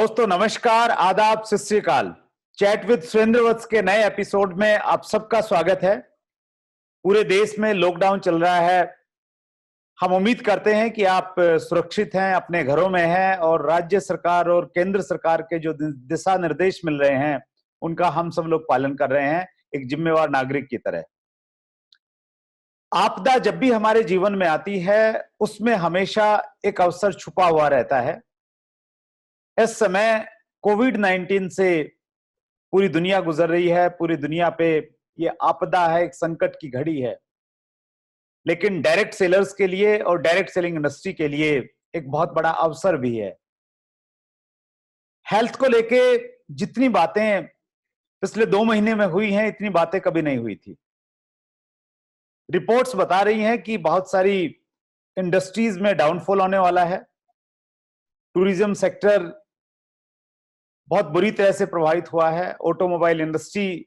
दोस्तों नमस्कार, आदाब, सत श्री अकाल। चैट विद सुरेंद्र वत्स के नए एपिसोड में आप सबका स्वागत है। पूरे देश में लॉकडाउन चल रहा है। हम उम्मीद करते हैं कि आप सुरक्षित हैं, अपने घरों में हैं और राज्य सरकार और केंद्र सरकार के जो दिशा निर्देश मिल रहे हैं उनका हम सब लोग पालन कर रहे हैं एक जिम्मेवार नागरिक की तरह। आपदा जब भी हमारे जीवन में आती है उसमें हमेशा एक अवसर छुपा हुआ रहता है। इस समय कोविड-19 से पूरी दुनिया गुजर रही है। पूरी दुनिया पे ये आपदा है, एक संकट की घड़ी है। लेकिन डायरेक्ट सेलर्स के लिए और डायरेक्ट सेलिंग इंडस्ट्री के लिए एक बहुत बड़ा अवसर भी है। हेल्थ को लेके जितनी बातें पिछले 2 महीने में हुई हैं, इतनी बातें कभी नहीं हुई थी। रिपोर्ट्स बता रही हैं कि बहुत सारी इंडस्ट्रीज में डाउनफॉल होने वाला है। टूरिज्म सेक्टर बहुत बुरी तरह से प्रभावित हुआ है। ऑटोमोबाइल इंडस्ट्री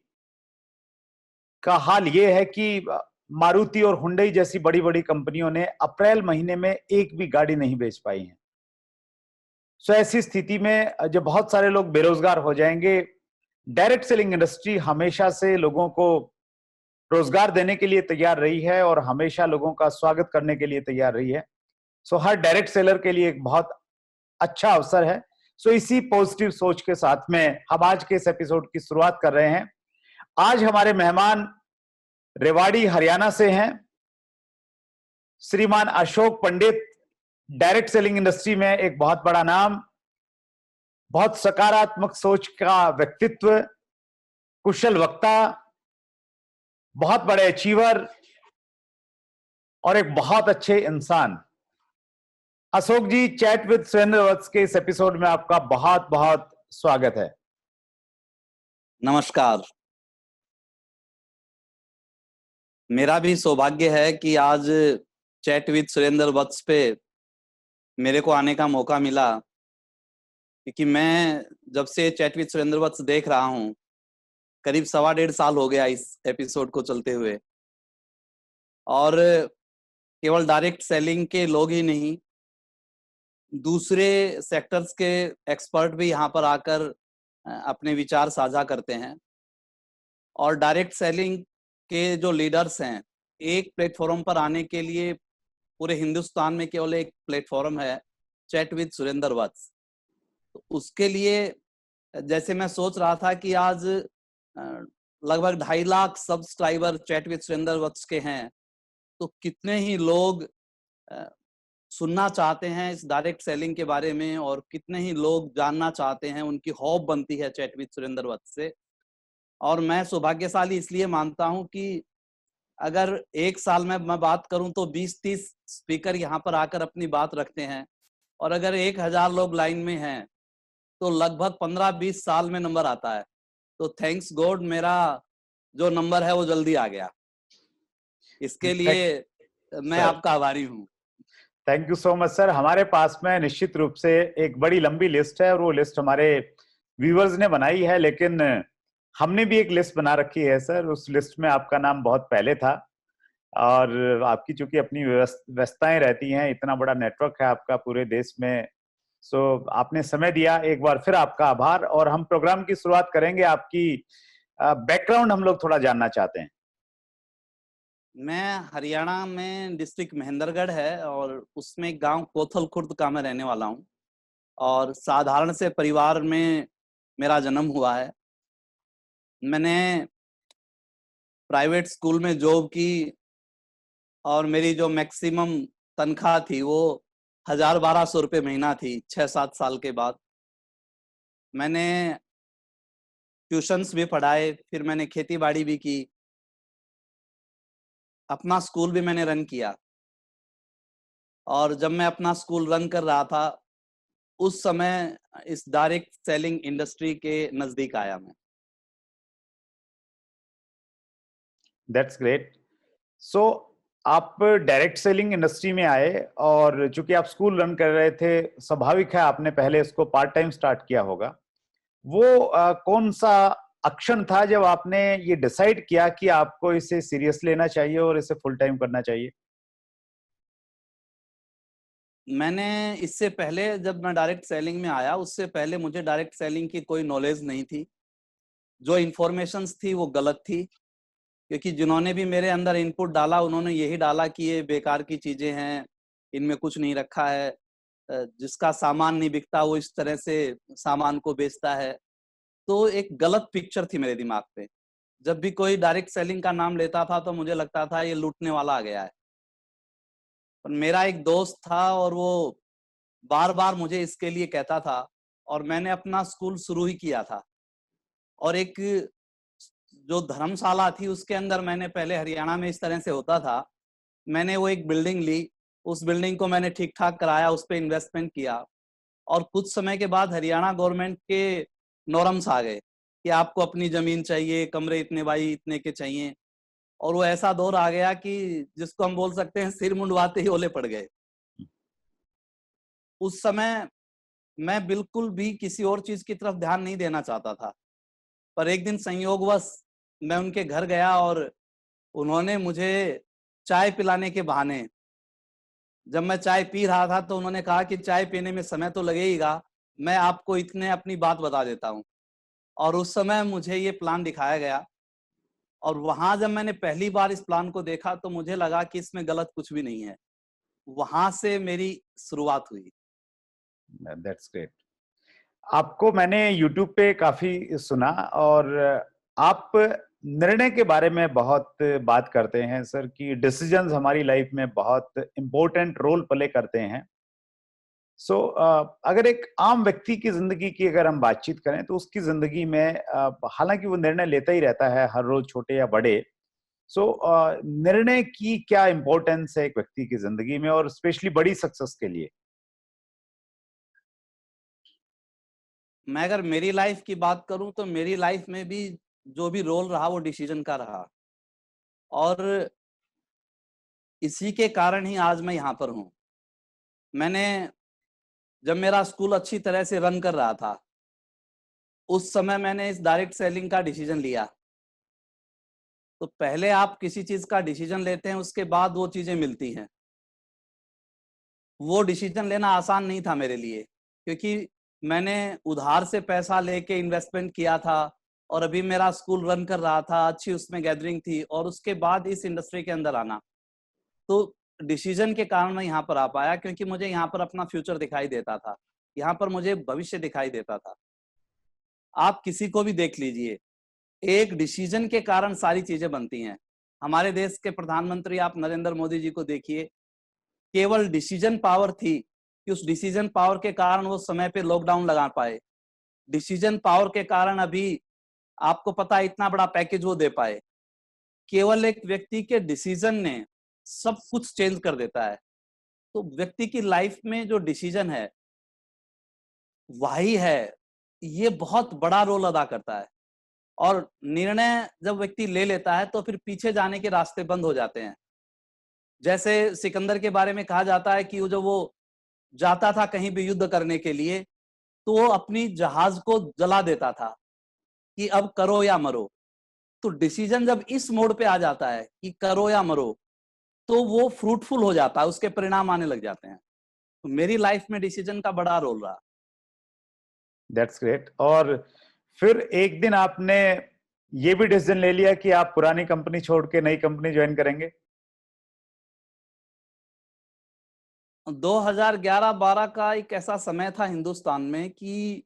का हाल यह है कि मारुति और हुंडई जैसी बड़ी बड़ी कंपनियों ने अप्रैल महीने में एक भी गाड़ी नहीं बेच पाई है। सो ऐसी स्थिति में जब बहुत सारे लोग बेरोजगार हो जाएंगे, डायरेक्ट सेलिंग इंडस्ट्री हमेशा से लोगों को रोजगार देने के लिए तैयार रही है और हमेशा लोगों का स्वागत करने के लिए तैयार रही है। सो हर डायरेक्ट सेलर के लिए एक बहुत अच्छा अवसर है। सो इसी पॉजिटिव सोच के साथ में हम आज के इस एपिसोड की शुरुआत कर रहे हैं। आज हमारे मेहमान रेवाड़ी हरियाणा से हैं, श्रीमान Ashok Pandit. Direct selling industry में एक बहुत बड़ा नाम, बहुत सकारात्मक सोच का व्यक्तित्व, कुशल वक्ता, बहुत बड़े अचीवर और एक बहुत अच्छे इंसान। अशोक जी, चैट विद सुरेंद्र वत्स के इस एपिसोड में आपका बहुत बहुत स्वागत है। नमस्कार। मेरा भी सौभाग्य है कि आज चैट विद सुरेंद्र वत्स पे मेरे को आने का मौका मिला, क्योंकि मैं जब से चैट विद सुरेंद्र वत्स देख रहा हूँ, करीब 1.25 साल हो गया इस एपिसोड को चलते हुए। और केवल डायरेक्ट सेलिंग के लोग ही नहीं, दूसरे सेक्टर्स के एक्सपर्ट भी यहाँ पर आकर अपने विचार साझा करते हैं। और डायरेक्ट सेलिंग के जो लीडर्स हैं, एक प्लेटफॉर्म पर आने के लिए पूरे हिंदुस्तान में केवल एक प्लेटफॉर्म है, चैट विद सुरेंद्र वत्स। तो उसके लिए जैसे मैं सोच रहा था कि आज लगभग 2.5 lakh subscriber chat with Surendra Vats के हैं, तो कितने ही लोग सुनना चाहते हैं इस डायरेक्ट सेलिंग के बारे में और कितने ही लोग जानना चाहते हैं, उनकी हॉप बनती है चैट विद सुरेंद्र वत्स से। और मैं सौभाग्यशाली इसलिए मानता हूं कि अगर एक साल में मैं बात करूं तो 20-30 स्पीकर यहाँ पर आकर अपनी बात रखते हैं, और अगर 1000 लोग लाइन में हैं तो लगभग 15-20 साल में नंबर आता है। तो थैंक्स गॉड मेरा जो नंबर है वो जल्दी आ गया। इसके लिए मैं आपका आभारी हूँ। Thank you so much sir. हमारे पास में निश्चित रूप से एक बड़ी लंबी लिस्ट है और वो लिस्ट हमारे व्यूअर्स ने बनाई है, लेकिन हमने भी एक लिस्ट बना रखी है सर। उस लिस्ट में आपका नाम बहुत पहले था और आपकी चूंकि अपनी व्यस्तताएं रहती हैं, इतना बड़ा नेटवर्क है आपका पूरे देश में, सो आपने समय दिया, एक बार फिर आपका आभार। और हम प्रोग्राम की शुरुआत करेंगे। आपकी बैकग्राउंड हम लोग थोड़ा जानना चाहते हैं। मैं हरियाणा में डिस्ट्रिक्ट महेंद्रगढ़ है और उसमें गांव कोथल खुर्द का मैं रहने वाला हूं, और साधारण से परिवार में मेरा जन्म हुआ है। मैंने प्राइवेट स्कूल में जॉब की और मेरी जो मैक्सिमम तनख्वाह थी वो 1000-1200 रुपये महीना थी। 6-7 साल के बाद मैंने ट्यूशन्स भी पढ़ाए, फिर मैंने खेती बाड़ी भी की, अपना स्कूल भी मैंने रन किया। और जब मैं अपना स्कूल रन कर रहा था उस समय इस डायरेक्ट सेलिंग इंडस्ट्री के नजदीक आया मैं। That's great. सो आप डायरेक्ट सेलिंग इंडस्ट्री में आए और चूंकि आप स्कूल रन कर रहे थे, स्वाभाविक है आपने पहले इसको पार्ट टाइम स्टार्ट किया होगा। वो कौन सा अक्षण था जब आपने ये डिसाइड किया कि आपको इसे सीरियस लेना चाहिए और इसे फुल टाइम करना चाहिए? मैंने इससे पहले जब मैं डायरेक्ट सेलिंग में आया, उससे पहले मुझे डायरेक्ट सेलिंग की कोई नॉलेज नहीं थी। जो इन्फॉर्मेशंस थी वो गलत थी, क्योंकि जिन्होंने भी मेरे अंदर इनपुट डाला उन्होंने यही डाला कि ये बेकार की चीजें हैं, इनमें कुछ नहीं रखा है, जिसका सामान नहीं बिकता वो इस तरह से सामान को बेचता है। तो एक गलत पिक्चर थी मेरे दिमाग पे। जब भी कोई डायरेक्ट सेलिंग का नाम लेता था तो मुझे लगता था ये लूटने वाला आ गया है। पर मेरा एक दोस्त था और वो बार बार मुझे इसके लिए कहता था, और मैंने अपना स्कूल शुरू ही किया था। और एक जो धर्मशाला थी उसके अंदर, मैंने पहले हरियाणा में इस तरह से होता था, मैंने वो एक बिल्डिंग ली, उस बिल्डिंग को मैंने ठीक ठाक कराया, उस पर इन्वेस्टमेंट किया। और कुछ समय के बाद हरियाणा गवर्नमेंट के नॉर्म्स आ गए कि आपको अपनी जमीन चाहिए, कमरे इतने बाई इतने के चाहिए। और वो ऐसा दौर आ गया कि जिसको हम बोल सकते हैं सिर मुंडवाते ही ओले पड़ गए। उस समय मैं बिल्कुल भी किसी और चीज की तरफ ध्यान नहीं देना चाहता था। पर एक दिन संयोगवश मैं उनके घर गया और उन्होंने मुझे चाय पिलाने के बहाने, जब मैं चाय पी रहा था तो उन्होंने कहा कि चाय पीने में समय तो लगेगा, मैं आपको इतने अपनी बात बता देता हूँ। और उस समय मुझे ये प्लान दिखाया गया, और वहां जब मैंने पहली बार इस प्लान को देखा तो मुझे लगा कि इसमें गलत कुछ भी नहीं है। वहां से मेरी शुरुआत हुई। That's great. आपको मैंने YouTube पे काफी सुना, और आप निर्णय के बारे में बहुत बात करते हैं सर, कि डिसीजंस हमारी लाइफ में बहुत इंपॉर्टेंट रोल प्ले करते हैं। सो अगर एक आम व्यक्ति की जिंदगी की अगर हम बातचीत करें तो उसकी जिंदगी में हालांकि वो निर्णय लेता ही रहता है हर रोज, छोटे या बड़े। सो निर्णय की क्या इंपॉर्टेंस है एक व्यक्ति की जिंदगी में, और स्पेशली बड़ी सक्सेस के लिए? मैं अगर मेरी लाइफ की बात करूं तो मेरी लाइफ में भी जो भी रोल रहा वो डिसीजन का रहा। और इसी के कारण ही आज मैं यहाँ पर हूँ। मैंने, जब मेरा स्कूल अच्छी तरह से रन कर रहा था, उस समय मैंने इस डायरेक्ट सेलिंग का डिसीजन लिया। तो पहले आप किसी चीज का डिसीजन लेते हैं, उसके बाद वो चीजें मिलती हैं। वो डिसीजन लेना आसान नहीं था मेरे लिए, क्योंकि मैंने उधार से पैसा लेके इन्वेस्टमेंट किया था, और अभी मेरा स्कूल रन कर रहा था, अच्छी उसमें गैदरिंग थी, और उसके बाद इस इंडस्ट्री के अंदर आना। तो डिसीजन के कारण मैं यहाँ पर आ पाया, क्योंकि मुझे यहाँ पर अपना फ्यूचर दिखाई देता था, यहाँ पर मुझे भविष्य दिखाई देता था। आप किसी को भी देख लीजिए, एक डिसीजन के कारण सारी चीजें बनती हैं। हमारे देश के प्रधानमंत्री आप नरेंद्र मोदी जी को देखिए, केवल डिसीजन पावर थी कि उस डिसीजन पावर के कारण वो समय पे लॉकडाउन लगा पाए। डिसीजन पावर के कारण अभी आपको पता है इतना बड़ा पैकेज वो दे पाए। केवल एक व्यक्ति के डिसीजन ने सब कुछ चेंज कर देता है। तो व्यक्ति की लाइफ में जो डिसीजन है वही है, ये बहुत बड़ा रोल अदा करता है। और निर्णय जब व्यक्ति ले लेता है तो फिर पीछे जाने के रास्ते बंद हो जाते हैं। जैसे सिकंदर के बारे में कहा जाता है कि वो, जब वो जाता था कहीं भी युद्ध करने के लिए, तो वो अपनी जहाज को जला देता था कि अब करो या मरो। तो डिसीजन जब इस मोड पे आ जाता है कि करो या मरो, तो वो फ्रूटफुल हो जाता है, उसके परिणाम आने लग जाते हैं। तो मेरी लाइफ में डिसीजन का बड़ा रोल रहा। That's great. और फिर एक दिन आपने ये भी डिसीजन ले लिया कि आप पुरानी कंपनी छोड़ के नई कंपनी ज्वाइन करेंगे? 2011-12 का एक ऐसा समय था हिंदुस्तान में कि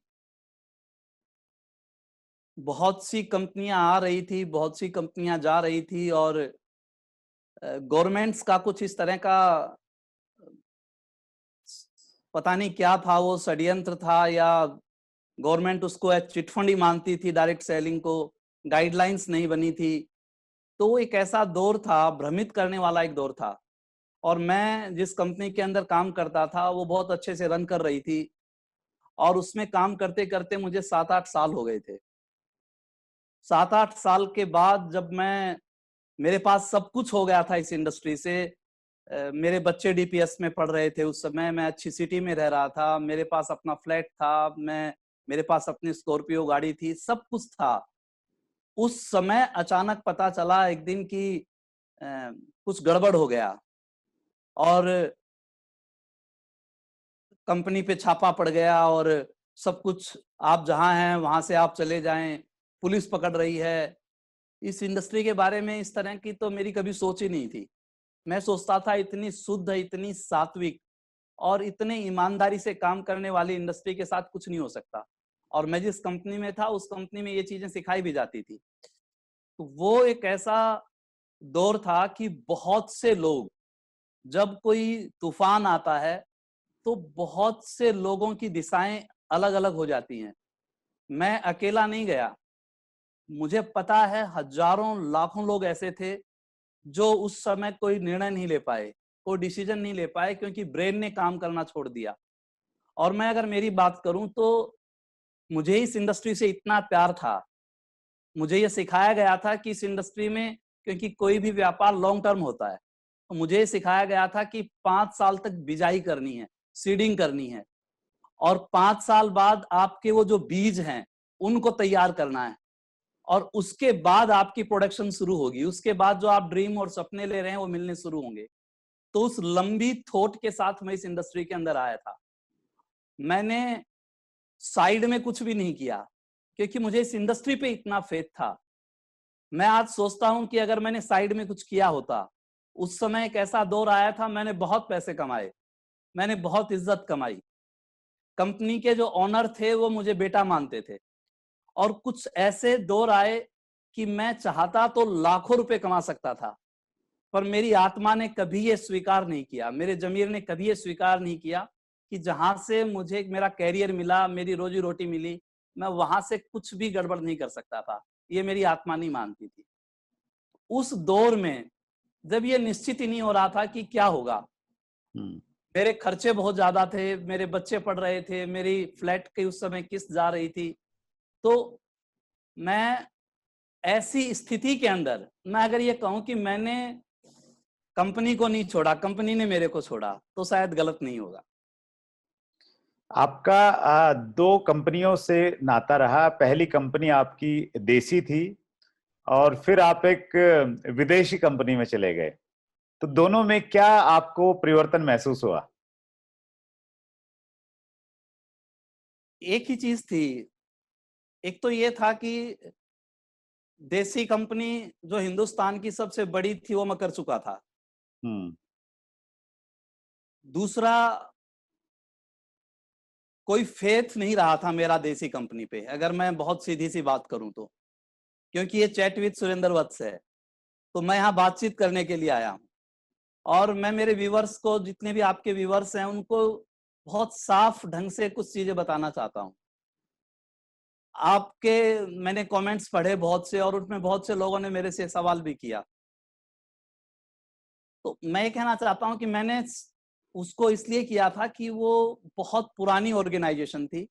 बहुत सी कंपनियां आ रही थी, बहुत सी कंपनियां जा रही थी, और गवर्नमेंट्स का कुछ इस तरह का पता नहीं क्या था, वो षड्यंत्र था या गवर्नमेंट उसको चिटफंड ही मानती थी, डायरेक्ट सेलिंग को गाइडलाइंस नहीं बनी थी। तो वो एक ऐसा दौर था, भ्रमित करने वाला एक दौर था। और मैं जिस कंपनी के अंदर काम करता था वो बहुत अच्छे से रन कर रही थी, और उसमें काम करते करते मुझे 7-8 साल हो गए थे। 7-8 साल के बाद जब मेरे पास सब कुछ हो गया था इस इंडस्ट्री से, मेरे बच्चे डीपीएस में पढ़ रहे थे, उस समय मैं अच्छी सिटी में रह रहा था, मेरे पास अपना फ्लैट था, मेरे पास अपनी स्कॉर्पियो गाड़ी थी, सब कुछ था। उस समय अचानक पता चला एक दिन कि कुछ गड़बड़ हो गया। और कंपनी पे छापा पड़ गया और सब कुछ आप जहां हैं वहां से आप चले जाएं, पुलिस पकड़ रही है। इस इंडस्ट्री के बारे में इस तरह की तो मेरी कभी सोच ही नहीं थी। मैं सोचता था इतनी शुद्ध, इतनी सात्विक और इतने ईमानदारी से काम करने वाली इंडस्ट्री के साथ कुछ नहीं हो सकता। और मैं जिस कंपनी में था उस कंपनी में ये चीजें सिखाई भी जाती थी। तो वो एक ऐसा दौर था कि बहुत से लोग, जब कोई तूफान आता है तो बहुत से लोगों की दिशाएं अलग अलग हो जाती हैं। मैं अकेला नहीं गया, मुझे पता है हजारों लाखों लोग ऐसे थे जो उस समय कोई निर्णय नहीं ले पाए, कोई डिसीजन नहीं ले पाए, क्योंकि ब्रेन ने काम करना छोड़ दिया। और मैं अगर मेरी बात करूं तो मुझे इस इंडस्ट्री से इतना प्यार था, मुझे ये सिखाया गया था कि इस इंडस्ट्री में, क्योंकि कोई भी व्यापार लॉन्ग टर्म होता है, तो मुझे सिखाया गया था कि 5 साल तक बिजाई करनी है, सीडिंग करनी है, और 5 साल बाद आपके वो जो बीज हैं उनको तैयार करना है, और उसके बाद आपकी प्रोडक्शन शुरू होगी। उसके बाद जो आप ड्रीम और सपने ले रहे हैं वो मिलने शुरू होंगे। तो उस लंबी थॉट के साथ मैं इस इंडस्ट्री के अंदर आया था। मैंने साइड में कुछ भी नहीं किया, क्योंकि मुझे इस इंडस्ट्री पे इतना फेथ था। मैं आज सोचता हूं कि अगर मैंने साइड में कुछ किया होता, उस समय एक ऐसा दौर आया था, मैंने बहुत पैसे कमाए, मैंने बहुत इज्जत कमाई, कंपनी के जो ऑनर थे वो मुझे बेटा मानते थे, और कुछ ऐसे दौर आए कि मैं चाहता तो लाखों रुपए कमा सकता था, पर मेरी आत्मा ने कभी ये स्वीकार नहीं किया, मेरे जमीर ने कभी ये स्वीकार नहीं किया कि जहां से मुझे मेरा कैरियर मिला, मेरी रोजी रोटी मिली, मैं वहां से कुछ भी गड़बड़ नहीं कर सकता था। ये मेरी आत्मा नहीं मानती थी। उस दौर में जब ये निश्चित ही नहीं हो रहा था कि क्या होगा, मेरे खर्चे बहुत ज्यादा थे, मेरे बच्चे पढ़ रहे थे, मेरी फ्लैट की उस समय किस्त जा रही थी, तो मैं ऐसी स्थिति के अंदर, मैं अगर ये कहूं कि मैंने कंपनी को नहीं छोड़ा, कंपनी ने मेरे को छोड़ा, तो शायद गलत नहीं होगा। आपका दो कंपनियों से नाता रहा। पहली कंपनी आपकी देसी थी और फिर आप एक विदेशी कंपनी में चले गए, तो दोनों में क्या आपको परिवर्तन महसूस हुआ? एक ही चीज थी। एक तो ये था कि देसी कंपनी जो हिंदुस्तान की सबसे बड़ी थी वो मैं कर चुका था। दूसरा, कोई फेथ नहीं रहा था मेरा देसी कंपनी पे, अगर मैं बहुत सीधी सी बात करूं तो, क्योंकि ये चैट विद सुरेंद्र वत्स है, तो मैं यहाँ बातचीत करने के लिए आया हूँ। और मैं मेरे व्यूवर्स को, जितने भी आपके व्यूवर्स हैं, उनको बहुत साफ ढंग से कुछ चीजें बताना चाहता हूँ। आपके मैंने कमेंट्स पढ़े बहुत से, और उसमें बहुत से लोगों ने मेरे से सवाल भी किया। तो मैं ये कहना चाहता हूं कि मैंने उसको इसलिए किया था कि वो बहुत पुरानी ऑर्गेनाइजेशन थी,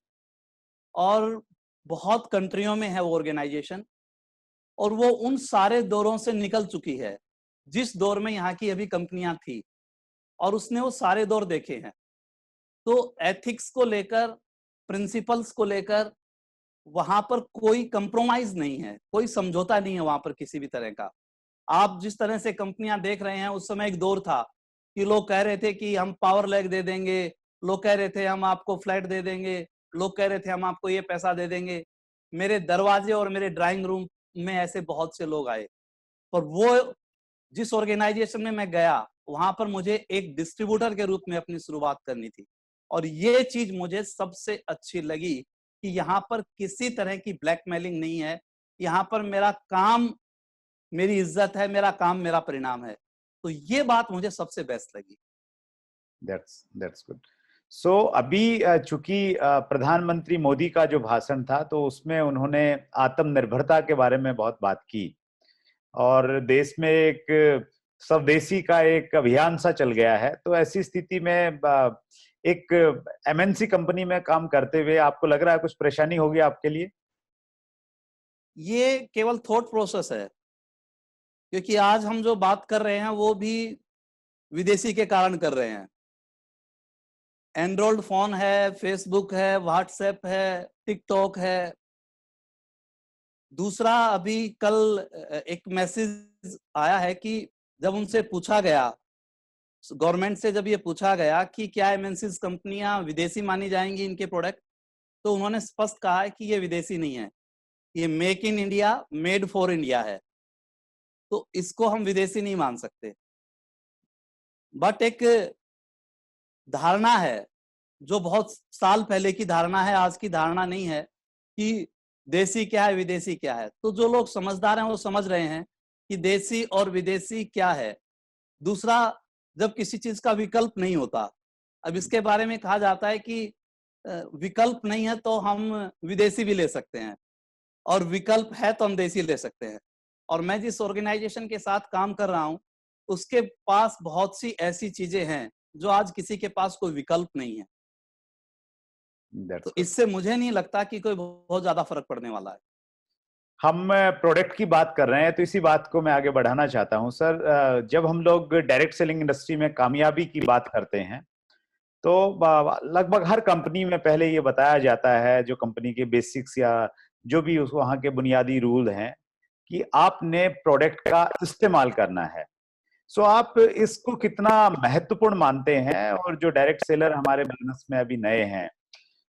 और बहुत कंट्रियों में है वो ऑर्गेनाइजेशन, और वो उन सारे दौरों से निकल चुकी है जिस दौर में यहाँ की अभी कंपनियां थी, और उसने वो सारे दौर देखे हैं। तो एथिक्स को लेकर, प्रिंसिपल्स को लेकर वहां पर कोई कंप्रोमाइज नहीं है, कोई समझौता नहीं है वहां पर किसी भी तरह का। आप जिस तरह से कंपनियां देख रहे हैं, उस समय एक दौर था कि लोग कह रहे थे कि हम पावर लैग दे देंगे, लोग कह रहे थे हम आपको फ्लैट दे देंगे, लोग कह रहे थे हम आपको ये पैसा दे देंगे। मेरे दरवाजे और मेरे ड्राइंग रूम में ऐसे बहुत से लोग आए, पर वो जिस ऑर्गेनाइजेशन में मैं गया, वहां पर मुझे एक डिस्ट्रीब्यूटर के रूप में अपनी शुरुआत करनी थी। और ये चीज मुझे सबसे अच्छी लगी कि यहाँ पर किसी तरह की ब्लैकमेलिंग नहीं है, यहाँ पर मेरा काम मेरी इज्जत है, मेरा काम मेरा परिणाम है। तो ये बात मुझे सबसे बेस्ट लगी। That's good. सो अभी चूंकि प्रधानमंत्री मोदी का जो भाषण था, तो उसमें उन्होंने आत्मनिर्भरता के बारे में बहुत बात की, और देश में एक स्वदेशी का एक अभियान सा चल गया है। तो ऐसी स्थिति में एक एमएनसी कंपनी में काम करते हुए आपको लग रहा है कुछ परेशानी होगी आपके लिए? ये केवल थॉट प्रोसेस है, क्योंकि आज हम जो बात कर रहे हैं वो भी विदेशी के कारण कर रहे हैं। एंड्रॉइड फोन है, फेसबुक है, व्हाट्सएप है, टिकटॉक है। दूसरा, अभी कल एक मैसेज आया है कि जब उनसे पूछा गया गवर्नमेंट से जब ये पूछा गया कि क्या एमएनसीज कंपनियां विदेशी मानी जाएंगी इनके प्रोडक्ट, तो उन्होंने स्पष्ट कहा है कि ये विदेशी नहीं है, ये make in India, made for India है, तो इसको हम विदेशी नहीं मान सकते। बट एक धारणा है जो बहुत साल पहले की धारणा है, आज की धारणा नहीं है कि देसी क्या है विदेशी क्या है। तो जो लोग समझदार हैं वो समझ रहे हैं कि देसी और विदेशी क्या है। दूसरा, जब किसी चीज का विकल्प नहीं होता, अब इसके बारे में कहा जाता है कि विकल्प नहीं है तो हम विदेशी भी ले सकते हैं, और विकल्प है तो हम देसी ले सकते हैं। और मैं जिस ऑर्गेनाइजेशन के साथ काम कर रहा हूं उसके पास बहुत सी ऐसी चीजें हैं जो आज किसी के पास कोई विकल्प नहीं है। That's तो good. इससे मुझे नहीं लगता कि कोई बहुत ज्यादा फर्क पड़ने वाला है। हम प्रोडक्ट की बात कर रहे हैं तो इसी बात को मैं आगे बढ़ाना चाहता हूं सर। जब हम लोग डायरेक्ट सेलिंग इंडस्ट्री में कामयाबी की बात करते हैं तो लगभग हर कंपनी में पहले ये बताया जाता है, जो कंपनी के बेसिक्स या जो भी उस वहाँ के बुनियादी रूल हैं, कि आपने प्रोडक्ट का इस्तेमाल करना है। सो आप इसको कितना महत्वपूर्ण मानते हैं, और जो डायरेक्ट सेलर हमारे बिजनेस में अभी नए हैं,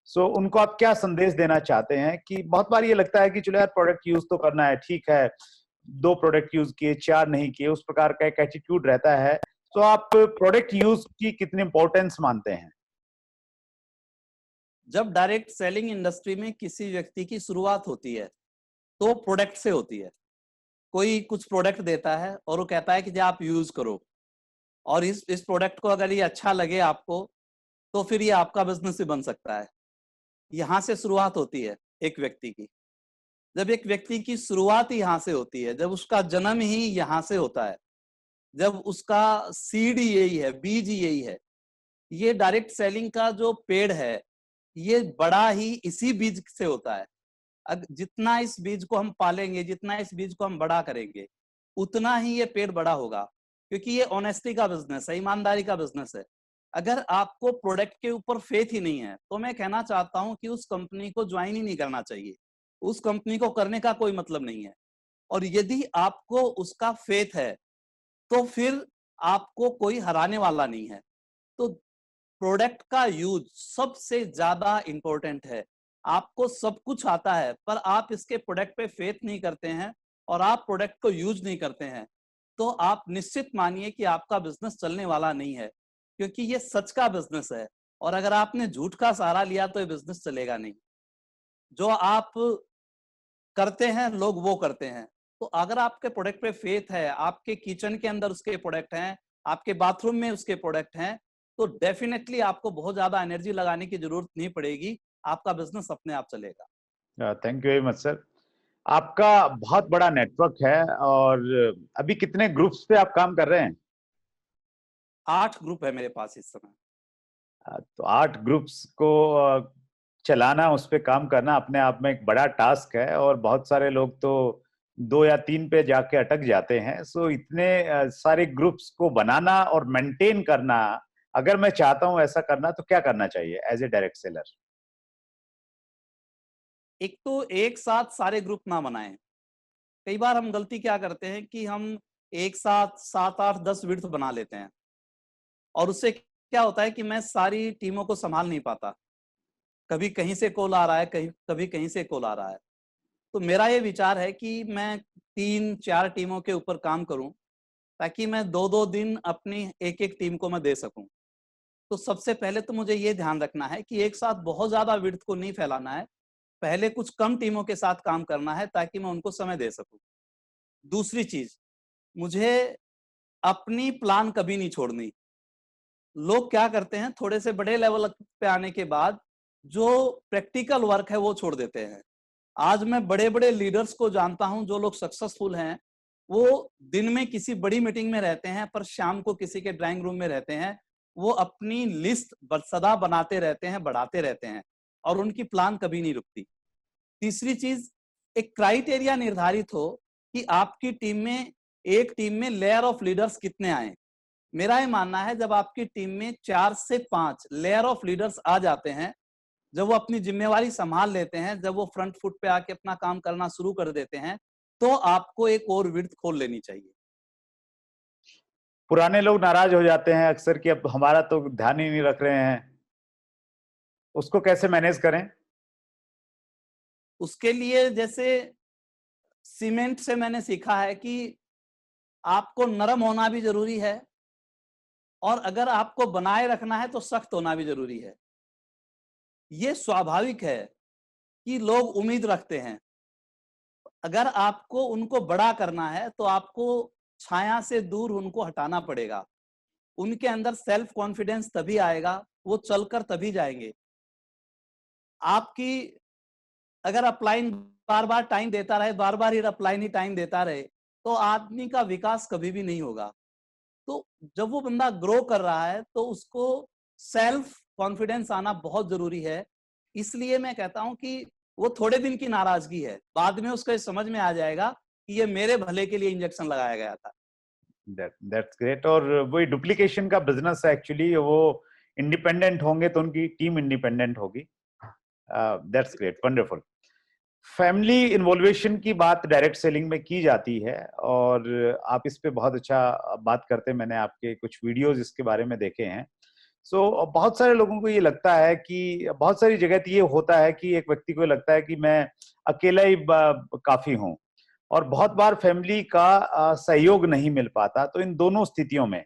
सो उनको आप क्या संदेश देना चाहते हैं? कि बहुत बार ये लगता है कि चलो यार प्रोडक्ट यूज तो करना है, ठीक है, 2 प्रोडक्ट यूज किए, 4 नहीं किए, उस प्रकार का एक एटीट्यूड रहता है। तो आप प्रोडक्ट यूज की कितनी इंपॉर्टेंस मानते हैं? जब डायरेक्ट सेलिंग इंडस्ट्री में किसी व्यक्ति की शुरुआत होती है तो प्रोडक्ट से होती है। कोई कुछ प्रोडक्ट देता है और वो कहता है कि जी आप यूज करो, और इस प्रोडक्ट को अगर ये अच्छा लगे आपको तो फिर ये आपका बिजनेस भी बन सकता है। यहाँ से शुरुआत होती है एक व्यक्ति की। जब एक व्यक्ति की शुरुआत ही यहाँ से होती है, जब उसका जन्म ही यहाँ से होता है, जब उसका सीड यही है, बीज यही है, ये डायरेक्ट सेलिंग का जो पेड़ है ये बड़ा ही इसी बीज से होता है। जितना इस बीज को हम पालेंगे, जितना इस बीज को हम बड़ा करेंगे, उतना ही ये पेड़ बड़ा होगा, क्योंकि ये ऑनेस्टी का बिजनेस है, ईमानदारी का बिजनेस है। अगर आपको प्रोडक्ट के ऊपर फेथ ही नहीं है तो मैं कहना चाहता हूं कि उस कंपनी को ज्वाइन ही नहीं करना चाहिए, उस कंपनी को करने का कोई मतलब नहीं है। और यदि आपको उसका फेथ है तो फिर आपको कोई हराने वाला नहीं है। तो प्रोडक्ट का यूज सबसे ज्यादा इंपॉर्टेंट है। आपको सब कुछ आता है पर आप इसके प्रोडक्ट पे फेथ नहीं करते हैं और आप प्रोडक्ट को यूज नहीं करते हैं, तो आप निश्चित मानिए कि आपका बिजनेस चलने वाला नहीं है, क्योंकि ये सच का बिजनेस है। और अगर आपने झूठ का सहारा लिया तो ये बिजनेस चलेगा नहीं। जो आप करते हैं लोग वो करते हैं। तो अगर आपके प्रोडक्ट पे फेथ है, आपके किचन के अंदर उसके प्रोडक्ट हैं, आपके बाथरूम में उसके प्रोडक्ट हैं, तो डेफिनेटली आपको बहुत ज्यादा एनर्जी लगाने की जरूरत नहीं पड़ेगी, आपका बिजनेस अपने आप चलेगा। Thank you very much sir. आपका बहुत बड़ा नेटवर्क है, और अभी कितने ग्रुप्स पे आप काम कर रहे हैं? 8 ग्रुप है मेरे पास इस समय। तो 8 ग्रुप्स को चलाना, उस पे काम करना अपने आप में एक बड़ा टास्क है, और बहुत सारे लोग तो 2 या 3 पे जाके अटक जाते हैं। सो इतने सारे ग्रुप्स को बनाना और मेंटेन करना, अगर मैं चाहता हूं ऐसा करना, तो क्या करना चाहिए एज ए डायरेक्ट सेलर? एक तो एक साथ सारे ग्रुप ना बनाएं। कई बार हम गलती क्या करते हैं कि हम एक साथ 7, 8, 10 विड्थ बना लेते हैं, और उससे क्या होता है कि मैं सारी टीमों को संभाल नहीं पाता। कभी कहीं से कॉल आ रहा है, कभी कहीं से कॉल आ रहा है। तो मेरा ये विचार है कि मैं 3-4 टीमों के ऊपर काम करूं, ताकि मैं 2-2 दिन अपनी एक एक टीम को मैं दे सकूं। तो सबसे पहले तो मुझे ये ध्यान रखना है कि एक साथ बहुत ज्यादा विड्थ को नहीं फैलाना है, पहले कुछ कम टीमों के साथ काम करना है ताकि मैं उनको समय दे सकूं। दूसरी चीज, मुझे अपनी प्लान कभी नहीं छोड़नी। लोग क्या करते हैं, थोड़े से बड़े लेवल पे आने के बाद जो प्रैक्टिकल वर्क है वो छोड़ देते हैं। आज मैं बड़े बड़े लीडर्स को जानता हूं, जो लोग सक्सेसफुल हैं, वो दिन में किसी बड़ी मीटिंग में रहते हैं पर शाम को किसी के ड्राइंग रूम में रहते हैं। वो अपनी लिस्ट सदा बनाते रहते हैं, बढ़ाते रहते हैं, और उनकी प्लान कभी नहीं रुकती। तीसरी चीज, एक क्राइटेरिया निर्धारित हो कि आपकी टीम में, एक टीम में लेयर ऑफ लीडर्स कितने आए। मेरा ये मानना है जब आपकी टीम में 4 से 5 लेयर ऑफ लीडर्स आ जाते हैं, जब वो अपनी जिम्मेवारी संभाल लेते हैं, जब वो फ्रंट फुट पे आके अपना काम करना शुरू कर देते हैं, तो आपको एक और विड्थ खोल लेनी चाहिए। पुराने लोग नाराज हो जाते हैं अक्सर कि अब हमारा तो ध्यान ही नहीं रख रहे हैं, उसको कैसे मैनेज करें? उसके लिए जैसे सीमेंट से मैंने सीखा है कि आपको नरम होना भी जरूरी है, और अगर आपको बनाए रखना है तो सख्त होना भी जरूरी है। ये स्वाभाविक है कि लोग उम्मीद रखते हैं, अगर आपको उनको बड़ा करना है तो आपको छाया से दूर उनको हटाना पड़ेगा। उनके अंदर सेल्फ कॉन्फिडेंस तभी आएगा, वो चलकर तभी जाएंगे। आपकी अगर अपलाइन बार बार टाइम देता रहे, बार बार ही अपलाइन ही टाइम देता रहे, तो आदमी का विकास कभी भी नहीं होगा। तो जब वो बंदा ग्रो कर रहा है तो उसको सेल्फ कॉन्फिडेंस आना बहुत जरूरी है। इसलिए मैं कहता हूं कि वो थोड़े दिन की नाराजगी है, बाद में उसको समझ में आ जाएगा कि ये मेरे भले के लिए इंजेक्शन लगाया गया था। That's great. और वही डुप्लीकेशन का बिजनेस है एक्चुअली, वो इंडिपेंडेंट होंगे तो उनकी टीम इंडिपेंडेंट होगी। That's great, wonderful. फैमिली इन्वॉल्वेशन की बात डायरेक्ट सेलिंग में की जाती है और आप इस पे बहुत अच्छा बात करते हैं। मैंने आपके कुछ वीडियोस इसके बारे में देखे हैं। बहुत सारे लोगों को ये लगता है कि बहुत सारी जगह ये होता है कि एक व्यक्ति को लगता है कि मैं अकेला ही काफी हूं, और बहुत बार फैमिली का सहयोग नहीं मिल पाता। तो इन दोनों स्थितियों में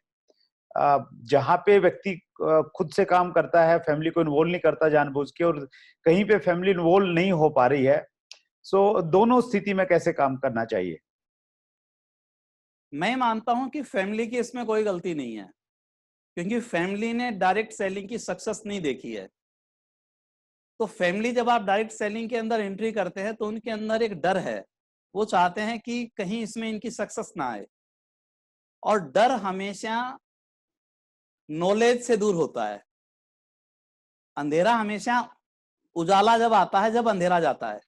जहां पे व्यक्ति खुद से काम करता है, फैमिली को इन्वॉल्व नहीं करता जानबूझ के, और कहीं पे फैमिली इन्वॉल्व नहीं हो पा रही है, दोनों स्थिति में कैसे काम करना चाहिए? मैं मानता हूं कि फैमिली की इसमें कोई गलती नहीं है, क्योंकि फैमिली ने डायरेक्ट सेलिंग की सक्सेस नहीं देखी है। तो फैमिली जब आप डायरेक्ट सेलिंग के अंदर एंट्री करते हैं तो उनके अंदर एक डर है, वो चाहते हैं कि कहीं इसमें इनकी सक्सेस ना आए। और डर हमेशा नॉलेज से दूर होता है। अंधेरा हमेशा उजाला जब आता है, जब अंधेरा जाता है।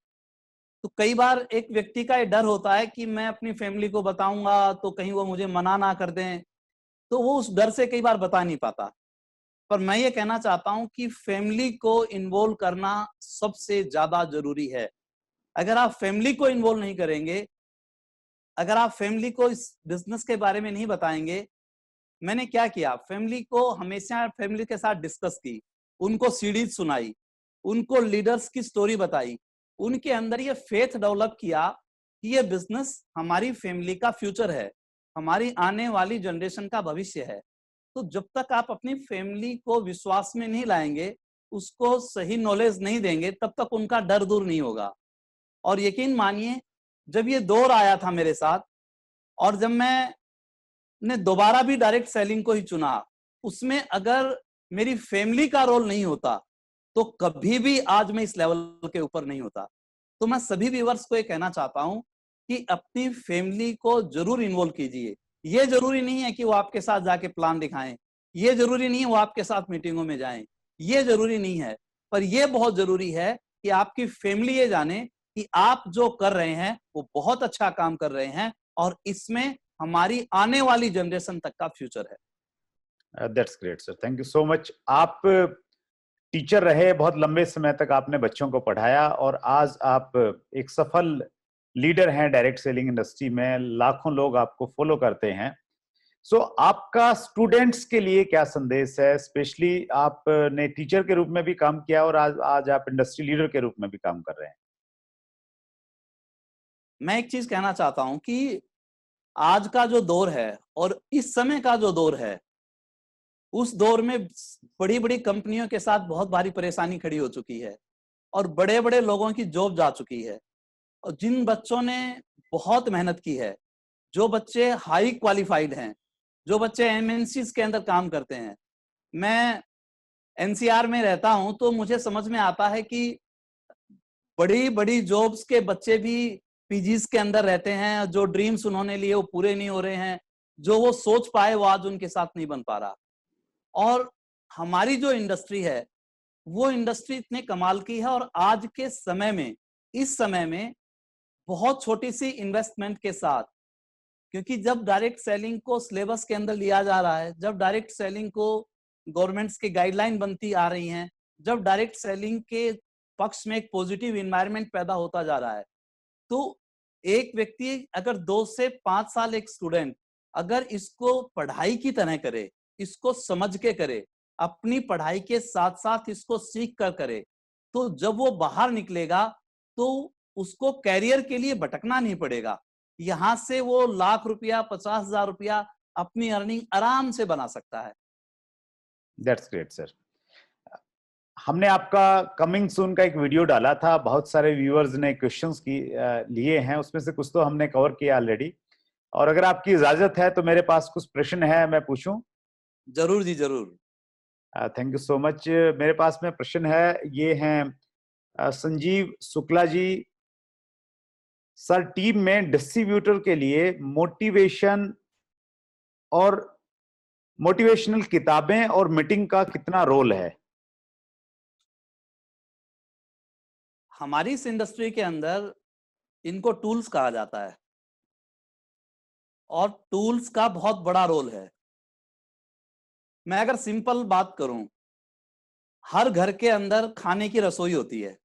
तो कई बार एक व्यक्ति का ये डर होता है कि मैं अपनी फैमिली को बताऊंगा तो कहीं वो मुझे मना ना कर दें, तो वो उस डर से कई बार बता नहीं पाता। पर मैं ये कहना चाहता हूं कि फैमिली को इन्वॉल्व करना सबसे ज्यादा जरूरी है। अगर आप फैमिली को इन्वॉल्व नहीं करेंगे, अगर आप फैमिली को इस बिजनेस के बारे में नहीं बताएंगे, मैंने क्या किया, फैमिली को हमेशा फैमिली के साथ डिस्कस की, उनको सीरीज सुनाई, उनको लीडर्स की स्टोरी बताई, उनके अंदर ये फेथ डेवलप किया कि ये बिजनेस हमारी फैमिली का फ्यूचर है, हमारी आने वाली जनरेशन का भविष्य है। तो जब तक आप अपनी फैमिली को विश्वास में नहीं लाएंगे, उसको सही नॉलेज नहीं देंगे, तब तक उनका डर दूर नहीं होगा। और यकीन मानिए, जब ये दौर आया था मेरे साथ, और जब मैंने दोबारा भी डायरेक्ट सेलिंग को ही चुना, उसमें अगर मेरी फैमिली का रोल नहीं होता तो कभी भी आज मैं इस लेवल के ऊपर नहीं होता। तो मैं सभी व्यूअर्स को ये कहना चाहता हूं कि अपनी फैमिली को जरूर इन्वॉल्व कीजिए। ये जरूरी नहीं है कि वो आपके साथ जाके प्लान दिखाएं, ये जरूरी नहीं है वो आपके साथ मीटिंगों में जाएं, ये जरूरी नहीं है। पर यह बहुत जरूरी है कि आपकी फैमिली ये जाने कि आप जो कर रहे हैं वो बहुत अच्छा काम कर रहे हैं, और इसमें हमारी आने वाली जनरेशन तक का फ्यूचर है। That's great sir, thank you so much. आप टीचर रहे, बहुत लंबे समय तक आपने बच्चों को पढ़ाया, और आज आप एक सफल लीडर हैं डायरेक्ट सेलिंग इंडस्ट्री में। लाखों लोग आपको फॉलो करते हैं। आपका स्टूडेंट्स के लिए क्या संदेश है? स्पेशली आपने टीचर के रूप में भी काम किया और आज आप इंडस्ट्री लीडर के रूप में भी काम कर रहे हैं। मैं एक चीज कहना चाहता हूं कि आज का जो दौर है और इस समय का जो दौर है, उस दौर में बड़ी बड़ी कंपनियों के साथ बहुत भारी परेशानी खड़ी हो चुकी है, और बड़े बड़े लोगों की जॉब जा चुकी है। और जिन बच्चों ने बहुत मेहनत की है, जो बच्चे हाई क्वालिफाइड हैं, जो बच्चे एमएनसीज के अंदर काम करते हैं, मैं एनसीआर में रहता हूं तो मुझे समझ में आता है कि बड़ी बड़ी जॉब्स के बच्चे भी पीजीज के अंदर रहते हैं, जो ड्रीम्स उन्होंने लिए वो पूरे नहीं हो रहे हैं, जो वो सोच पाए वो आज उनके साथ नहीं बन पा रहा। और हमारी जो इंडस्ट्री है, वो इंडस्ट्री इतने कमाल की है, और आज के समय में, इस समय में बहुत छोटी सी इन्वेस्टमेंट के साथ, क्योंकि जब डायरेक्ट सेलिंग को सिलेबस के अंदर लिया जा रहा है, जब डायरेक्ट सेलिंग को गवर्नमेंट्स की गाइडलाइन बनती आ रही हैं, जब डायरेक्ट सेलिंग के पक्ष में एक पॉजिटिव एनवायरनमेंट पैदा होता जा रहा है, तो एक व्यक्ति अगर 2 से 5 साल एक स्टूडेंट अगर इसको पढ़ाई की तरह करे, इसको समझ के करे, अपनी पढ़ाई के साथ साथ इसको सीख कर करे, तो जब वो बाहर निकलेगा तो उसको कैरियर के लिए भटकना नहीं पड़ेगा। यहां से वो लाख रुपया, 50,000 रुपया अपनी अर्निंग आराम से बना सकता है। That's great sir. हमने आपका कमिंग सून का एक वीडियो डाला था, बहुत सारे व्यूअर्स ने क्वेश्चंस लिए हैं, उसमें से कुछ तो हमने कवर किया ऑलरेडी, और अगर आपकी इजाजत है तो मेरे पास कुछ प्रश्न है, मैं पूछूं? जरूर जी, जरूर। Thank you so much. मेरे पास में प्रश्न है, ये हैं संजीव शुक्ला जी। सर, टीम में डिस्ट्रीब्यूटर के लिए मोटिवेशनल किताबें और मीटिंग का कितना रोल है? हमारी इस इंडस्ट्री के अंदर इनको टूल्स कहा जाता है और टूल्स का बहुत बड़ा रोल है। मैं अगर सिंपल बात करूं, हर घर के अंदर खाने की रसोई होती है,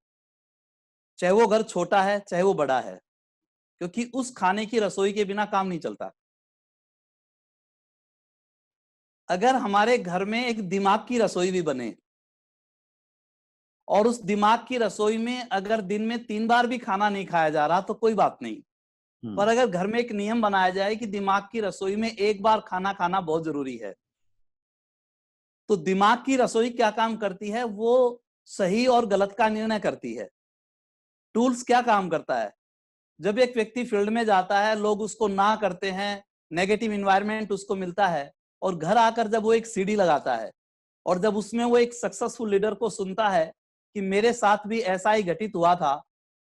चाहे वो घर छोटा है चाहे वो बड़ा है, क्योंकि उस खाने की रसोई के बिना काम नहीं चलता। अगर हमारे घर में एक दिमाग की रसोई भी बने और उस दिमाग की रसोई में अगर दिन में 3 बार भी खाना नहीं खाया जा रहा तो कोई बात नहीं, पर अगर घर में एक नियम बनाया जाए कि दिमाग की रसोई में 1 बार खाना खाना बहुत जरूरी है, तो दिमाग की रसोई क्या काम करती है? वो सही और गलत का निर्णय करती है। टूल्स क्या काम करता है? जब एक व्यक्ति फील्ड में जाता है, लोग उसको ना करते हैं, नेगेटिव इन्वायरमेंट उसको मिलता है, और घर आकर जब वो एक सीडी लगाता है और जब उसमें वो एक सक्सेसफुल लीडर को सुनता है कि मेरे साथ भी ऐसा ही घटित हुआ था,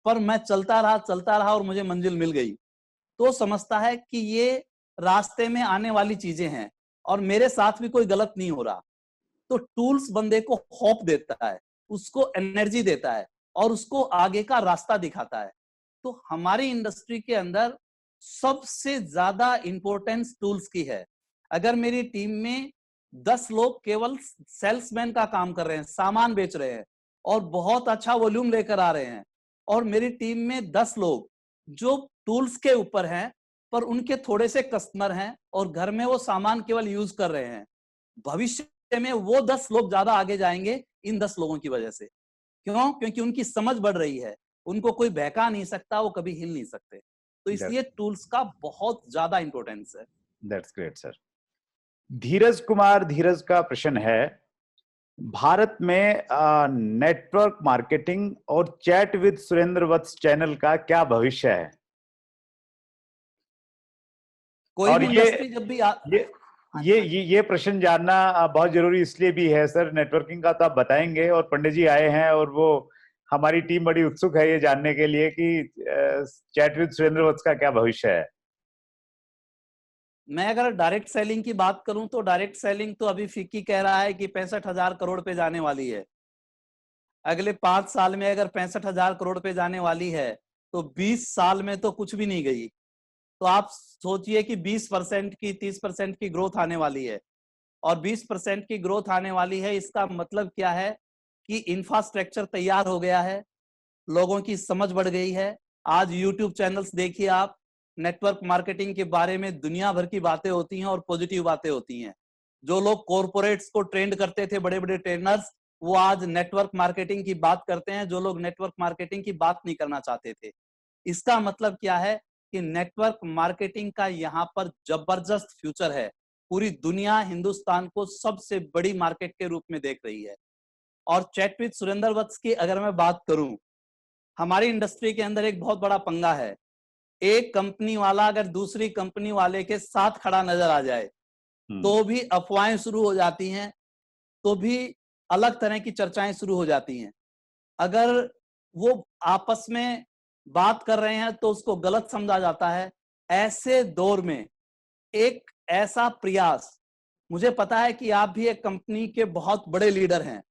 पर मैं चलता रहा और मुझे मंजिल मिल गई, तो समझता है कि ये रास्ते में आने वाली चीजें हैं और मेरे साथ भी कोई गलत नहीं हो रहा। तो टूल्स बंदे को होप देता है, उसको एनर्जी देता है और उसको आगे का रास्ता दिखाता है। तो हमारी इंडस्ट्री के अंदर सबसे ज्यादा इंपॉर्टेंस टूल्स की है। अगर मेरी टीम में 10 लोग केवल सेल्समैन का काम कर रहे हैं, सामान बेच रहे हैं और बहुत अच्छा वॉल्यूम लेकर आ रहे हैं, और मेरी टीम में 10 लोग जो टूल्स के ऊपर हैं पर उनके थोड़े से कस्टमर हैं और घर में वो सामान केवल यूज कर रहे हैं, भविष्य में वो 10 लोग ज्यादा आगे जाएंगे इन 10 लोगों की वजह से। क्यों? क्योंकि उनकी समझ बढ़ रही है, उनको कोई बहका नहीं सकता, वो कभी हिल नहीं सकते। तो इसलिए टूल्स का बहुत ज्यादा इंपॉर्टेंस है। That's great sir. धीरज का प्रश्न है, भारत में नेटवर्क मार्केटिंग और chat with Surendra Vats channel का क्या भविष्य है? कोई और भी इंडस्ट्री जब भी ये प्रश्न जानना बहुत जरूरी इसलिए भी है सर, नेटवर्किंग का तो आप बताएंगे, और पंडित जी आए हैं और वो हमारी टीम बड़ी उत्सुक है ये जानने के लिए कि चैट विद सुरेंद्र वत्स का क्या भविष्य है। मैं अगर डायरेक्ट सेलिंग की बात करूं तो डायरेक्ट सेलिंग तो अभी फिक्की कह रहा है कि 65,000 करोड़ पे जाने वाली है। अगले 5 साल में अगर 65,000 करोड़ पे जाने वाली है तो 20 साल में तो कुछ भी नहीं गई। तो आप सोचिए कि 20% की 30% की ग्रोथ आने वाली है, और 20% की ग्रोथ आने वाली है, इसका मतलब क्या है कि इंफ्रास्ट्रक्चर तैयार हो गया है, लोगों की समझ बढ़ गई है। आज यूट्यूब चैनल्स देखिए आप, नेटवर्क मार्केटिंग के बारे में दुनिया भर की बातें होती हैं और पॉजिटिव बातें होती हैं। जो लोग कॉरपोरेट्स को ट्रेंड करते थे, बड़े बड़े ट्रेनर्स, वो आज नेटवर्क मार्केटिंग की बात करते हैं, जो लोग नेटवर्क मार्केटिंग की बात नहीं करना चाहते थे। इसका मतलब क्या है कि नेटवर्क मार्केटिंग का यहाँ पर जबरदस्त फ्यूचर है। पूरी दुनिया हिंदुस्तान को सबसे बड़ी मार्केट के रूप में देख रही है। और चैट विद सुरेंद्र वत्स की अगर मैं बात करूं, हमारी इंडस्ट्री के अंदर एक बहुत बड़ा पंगा है। एक कंपनी वाला अगर दूसरी कंपनी वाले के साथ खड़ा नजर आ जाए तो भी अफवाहें शुरू हो जाती हैं, तो भी अलग तरह की चर्चाएं शुरू हो जाती हैं। अगर वो आपस में बात कर रहे हैं तो उसको गलत समझा जाता है। ऐसे दौर में एक ऐसा प्रयास, मुझे पता है कि आप भी एक कंपनी के बहुत बड़े लीडर हैं,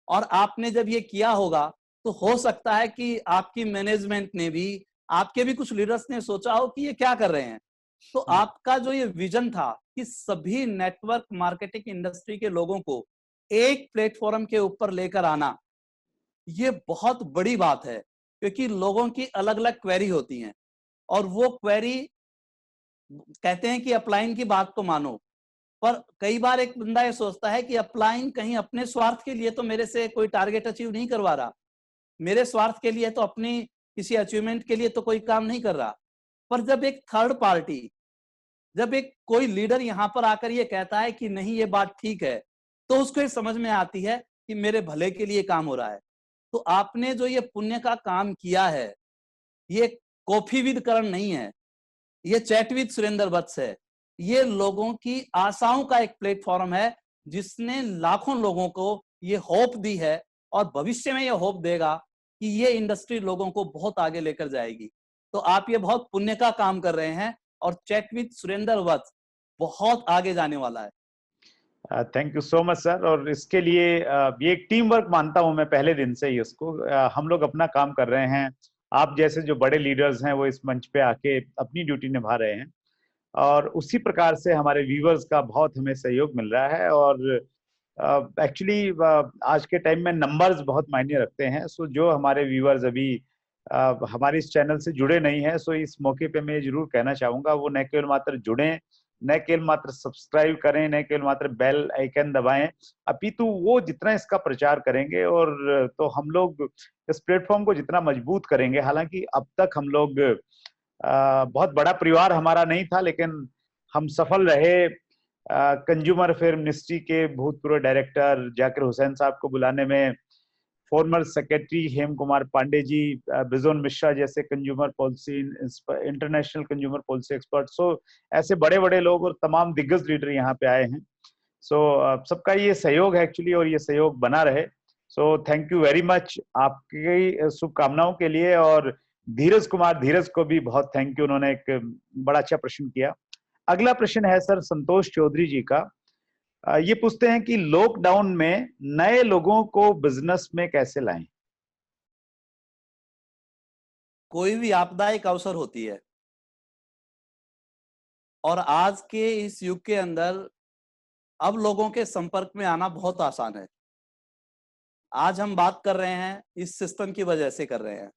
और आपने जब ये किया होगा तो हो सकता है कि आपकी मैनेजमेंट ने भी, आपके भी कुछ लीडर्स ने सोचा हो कि ये क्या कर रहे हैं। तो आपका जो ये विजन था कि सभी नेटवर्क मार्केटिंग इंडस्ट्री के लोगों को एक प्लेटफॉर्म के ऊपर लेकर आना, ये बहुत बड़ी बात है, क्योंकि लोगों की अलग अलग क्वेरी होती हैं और वो क्वेरी कहते हैं कि अपलाइन की बात को मानो, पर कई बार एक बंदा ये सोचता है कि अपलाइन कहीं अपने स्वार्थ के लिए तो मेरे से कोई टारगेट अचीव नहीं करवा रहा, मेरे स्वार्थ के लिए तो अपनी किसी अचीवमेंट के लिए तो कोई काम नहीं कर रहा। पर जब एक थर्ड पार्टी, जब एक कोई लीडर यहाँ पर आकर ये कहता है कि नहीं ये बात ठीक है, तो उसको ये समझ में आती है कि मेरे भले के लिए काम हो रहा है। तो आपने जो ये पुण्य का काम किया है, ये कॉफी विद करण नहीं है, ये चैट विद सुरेंद्र वत्स है। ये लोगों की आशाओं का एक प्लेटफॉर्म है जिसने लाखों लोगों को ये होप दी है और भविष्य में ये होप देगा कि ये इंडस्ट्री लोगों को बहुत आगे लेकर जाएगी। तो आप ये बहुत पुण्य का काम कर रहे हैं और चैट विद सुरेंद्र वत्स बहुत आगे जाने वाला है। Thank you so much sir. और इसके लिए ये एक टीम वर्क मानता हूं मैं पहले दिन से ही उसको। हम लोग अपना काम कर रहे हैं, आप जैसे जो बड़े लीडर्स हैं वो इस मंच पे आके अपनी ड्यूटी निभा रहे हैं, और उसी प्रकार से हमारे व्यूवर्स का बहुत हमें सहयोग मिल रहा है। और एक्चुअली आज के टाइम में नंबर्स बहुत मायने रखते हैं। सो जो हमारे व्यूवर्स अभी हमारे इस चैनल से जुड़े नहीं हैं, सो इस मौके पे मैं जरूर कहना चाहूंगा वो न केवल मात्र जुड़ें, न केवल मात्र सब्सक्राइब करें, न केवल मात्र बेल आइकन दबाएं, अपितु वो जितना इसका प्रचार करेंगे और तो हम लोग इस प्लेटफॉर्म को जितना मजबूत करेंगे। हालांकि अब तक हम लोग बहुत बड़ा परिवार हमारा नहीं था, लेकिन हम सफल रहे कंज्यूमर अफेयर मिनिस्ट्री के भूतपूर्व डायरेक्टर जाकिर हुसैन साहब को बुलाने में, फॉर्मर सेक्रेटरी हेम कुमार पांडे जी, बिजोन मिश्रा जैसे consumer policy international consumer policy expert. So ऐसे बड़े बड़े लोग और तमाम दिग्गज लीडर यहाँ पे आए हैं। सो सबका ये सहयोग है एक्चुअली, और ये सहयोग बना रहे। So thank you very much आपकी शुभकामनाओं के लिए। और धीरज कुमार धीरज को भी बहुत थैंक यू, उन्होंने एक बड़ा अच्छा प्रश्न किया। अगला प्रश्न है सर संतोष चौधरी जी का। ये पूछते हैं कि लॉकडाउन में नए लोगों को बिजनेस में कैसे लाएं? कोई भी आपदा एक अवसर होती है और आज के इस युग के अंदर अब लोगों के संपर्क में आना बहुत आसान है। आज हम बात कर रहे हैं इस सिस्टम की वजह से कर रहे हैं।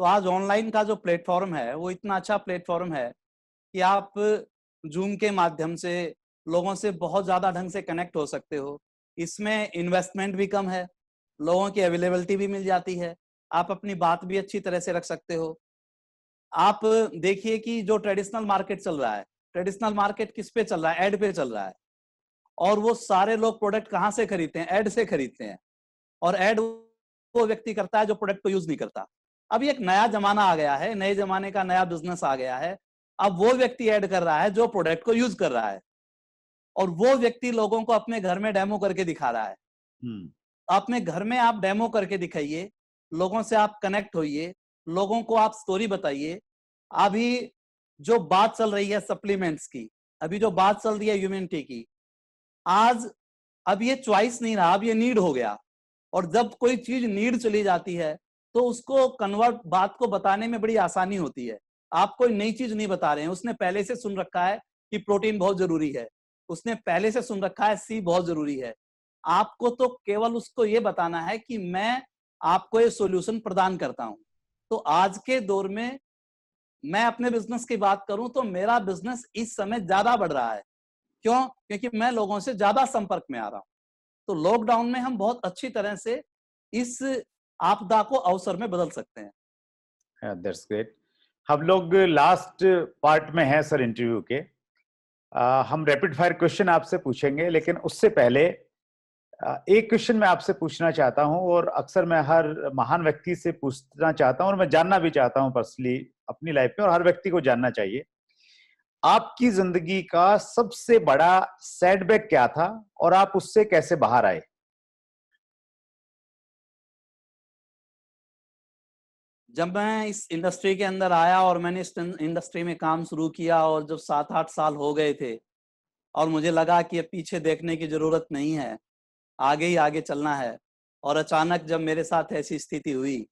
तो आज ऑनलाइन का जो प्लेटफॉर्म है वो इतना अच्छा प्लेटफॉर्म है कि आप जूम के माध्यम से लोगों से बहुत ज्यादा ढंग से कनेक्ट हो सकते हो। इसमें इन्वेस्टमेंट भी कम है, लोगों की अवेलेबिलिटी भी मिल जाती है, आप अपनी बात भी अच्छी तरह से रख सकते हो। आप देखिए कि जो ट्रेडिशनल मार्केट चल रहा है, ट्रेडिशनल मार्केट किस पे चल रहा है? एड पे चल रहा है। और वो सारे लोग प्रोडक्ट कहाँ से खरीदते हैं? एड से खरीदते हैं। और एड वो व्यक्ति करता है जो प्रोडक्ट को यूज नहीं करता। अब एक नया जमाना आ गया है, नए जमाने का नया बिजनेस आ गया है। अब वो व्यक्ति ऐड कर रहा है जो प्रोडक्ट को यूज कर रहा है, और वो व्यक्ति लोगों को अपने घर में डेमो करके दिखा रहा है। अपने घर में आप डेमो करके दिखाइए, लोगों से आप कनेक्ट होइए, लोगों को आप स्टोरी बताइए। अभी जो बात चल रही है सप्लीमेंट्स की, अभी जो बात चल रही है ह्यूमैनिटी की, आज अब ये चॉइस नहीं रहा, अब ये नीड हो गया। और जब कोई चीज नीड चली जाती है तो उसको कन्वर्ट, बात को बताने में बड़ी आसानी होती है। आप कोई नई चीज नहीं बता रहे हैं, उसने पहले से सुन रखा है कि प्रोटीन बहुत जरूरी है, उसने पहले से सुन रखा है सी बहुत जरूरी है। आपको तो केवल उसको ये बताना है कि मैं आपको ये सॉल्यूशन प्रदान करता हूं। तो आज के दौर में मैं अपने बिजनेस की बात करूं तो मेरा बिजनेस इस समय ज्यादा बढ़ रहा है। क्यों? क्योंकि मैं लोगों से ज्यादा संपर्क में आ रहा हूं। तो लॉकडाउन में हम बहुत अच्छी तरह से इस आपदा को अवसर में बदल सकते हैं। That's great. हम लोग लास्ट पार्ट में हैं सर इंटरव्यू के। हम रैपिड फायर क्वेश्चन आपसे पूछेंगे, लेकिन उससे पहले एक क्वेश्चन मैं आपसे पूछना चाहता हूं, और अक्सर मैं हर महान व्यक्ति से पूछना चाहता हूं, और मैं जानना भी चाहता हूं पर्सनली अपनी लाइफ में, और हर व्यक्ति को जानना चाहिए। आपकी जिंदगी का सबसे बड़ा सेटबैक क्या था और आप उससे कैसे बाहर आए? जब मैं इस इंडस्ट्री के अंदर आया और मैंने इस इंडस्ट्री में काम शुरू किया, और जब 7-8 साल हो गए थे और मुझे लगा कि अब पीछे देखने की जरूरत नहीं है, आगे ही आगे चलना है, और अचानक जब मेरे साथ ऐसी स्थिति हुई,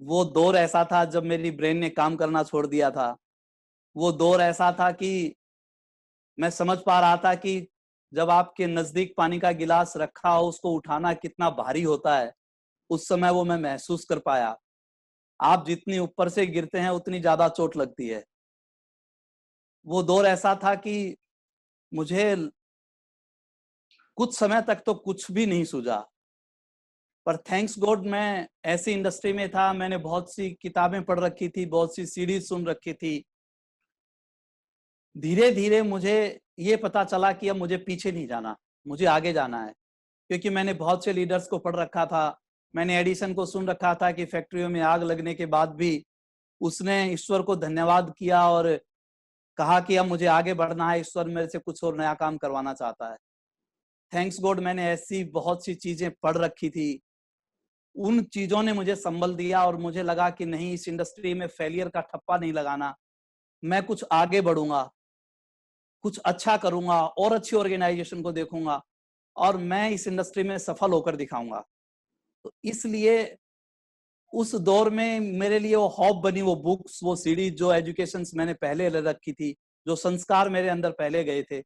वो दौर ऐसा था जब मेरी ब्रेन ने काम करना छोड़ दिया था। वो दौर ऐसा था कि मैं समझ पा रहा था कि जब आपके नजदीक पानी का गिलास रखा हो उसको उठाना कितना भारी होता है। उस समय वो मैं महसूस कर पाया। आप जितनी ऊपर से गिरते हैं उतनी ज्यादा चोट लगती है। वो दौर ऐसा था कि मुझे कुछ समय तक तो कुछ भी नहीं सूझा, पर थैंक्स गॉड मैं ऐसी इंडस्ट्री में था, मैंने बहुत सी किताबें पढ़ रखी थी, बहुत सी सीरीज सुन रखी थी। धीरे धीरे मुझे ये पता चला कि अब मुझे पीछे नहीं जाना, मुझे आगे जाना है, क्योंकि मैंने बहुत से लीडर्स को पढ़ रखा था। मैंने एडिसन को सुन रखा था कि फैक्ट्रियों में आग लगने के बाद भी उसने ईश्वर को धन्यवाद किया और कहा कि अब मुझे आगे बढ़ना है, ईश्वर मेरे से कुछ और नया काम करवाना चाहता है। थैंक्स गॉड मैंने ऐसी बहुत सी चीजें पढ़ रखी थी, उन चीजों ने मुझे संबल दिया और मुझे लगा कि नहीं, इस इंडस्ट्री में फेलियर का ठप्पा नहीं लगाना, मैं कुछ आगे बढ़ूंगा, कुछ अच्छा करूंगा और अच्छी ऑर्गेनाइजेशन को देखूंगा और मैं इस इंडस्ट्री में सफल होकर दिखाऊंगा। तो इसलिए उस दौर में मेरे लिए वो हॉब बनी, वो बुक्स, वो सीरीज, जो एजुकेशन मैंने पहले ले रखी थी, जो संस्कार मेरे अंदर पहले गए थे,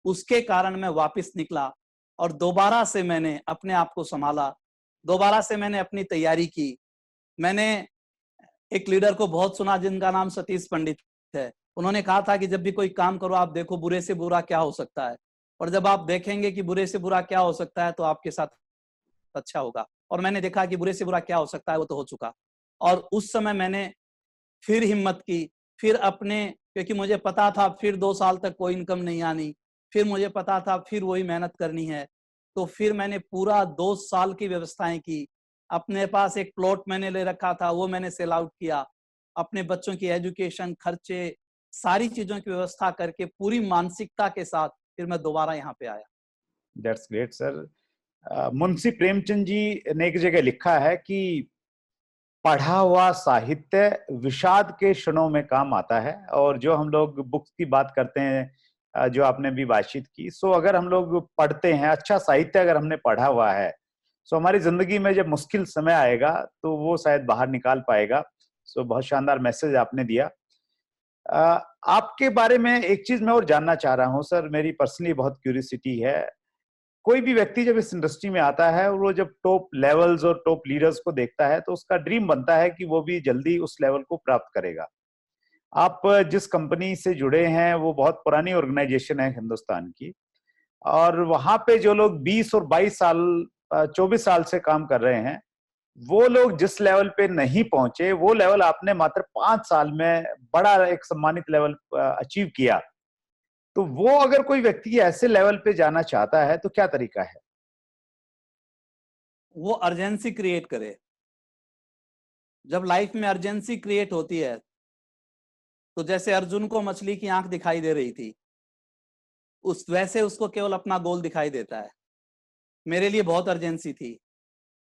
उसके कारण मैं वापस निकला और दोबारा से मैंने अपने आप को संभाला, दोबारा से मैंने अपनी तैयारी की। मैंने एक लीडर को बहुत सुना जिनका नाम सतीश पंडित है। उन्होंने कहा था कि जब भी कोई काम करो आप देखो बुरे से बुरा क्या हो सकता है, और जब आप देखेंगे कि बुरे से बुरा क्या हो सकता है तो आपके साथ अच्छा होगा। और मैंने देखा कि बुरे से बुरा क्या हो सकता है वो तो हो चुका। और उस समय मैंने फिर हिम्मत की, फिर अपने, क्योंकि मुझे पता था फिर 2 साल तक कोई इनकम नहीं आनी, फिर मुझे पता था फिर वही मेहनत करनी है। तो फिर मैंने पूरा 2 साल की व्यवस्थाएं की। अपने पास एक प्लॉट मैंने ले रखा था, वो मैंने सेल आउट किया। अपने बच्चों की एजुकेशन, खर्चे, सारी चीजों की व्यवस्था करके पूरी मानसिकता के साथ फिर मैं दोबारा यहाँ पे आया। That's great sir. Munshi Premchand ji ने एक जगह लिखा है कि पढ़ा हुआ साहित्य विषाद के क्षणों में काम आता है। और जो हम लोग बुक्स की बात करते हैं, जो आपने भी बातचीत की, सो अगर हम लोग पढ़ते हैं, अच्छा साहित्य अगर हमने पढ़ा हुआ है, सो हमारी जिंदगी में जब मुश्किल समय आएगा तो वो शायद बाहर निकाल पाएगा। सो बहुत शानदार मैसेज आपने दिया। आपके बारे में एक चीज मैं और जानना चाह रहा हूँ सर, मेरी पर्सनली बहुत क्यूरियोसिटी है। कोई भी व्यक्ति जब इस इंडस्ट्री में आता है और वो जब टॉप लेवल्स और टॉप लीडर्स को देखता है तो उसका ड्रीम बनता है कि वो भी जल्दी उस लेवल को प्राप्त करेगा। आप जिस कंपनी से जुड़े हैं वो बहुत पुरानी ऑर्गेनाइजेशन है हिंदुस्तान की, और वहां पे जो लोग 20 और 22 साल 24 साल से काम कर रहे हैं, वो लोग जिस लेवल पे नहीं पहुंचे, वो लेवल आपने मात्र 5 साल में बड़ा एक सम्मानित लेवल अचीव किया। तो वो अगर कोई व्यक्ति ऐसे लेवल पे जाना चाहता है तो क्या तरीका है? वो अर्जेंसी क्रिएट करे। जब लाइफ में अर्जेंसी क्रिएट होती है तो जैसे अर्जुन को मछली की आंख दिखाई दे रही थी, उस वैसे उसको केवल अपना गोल दिखाई देता है। मेरे लिए बहुत अर्जेंसी थी।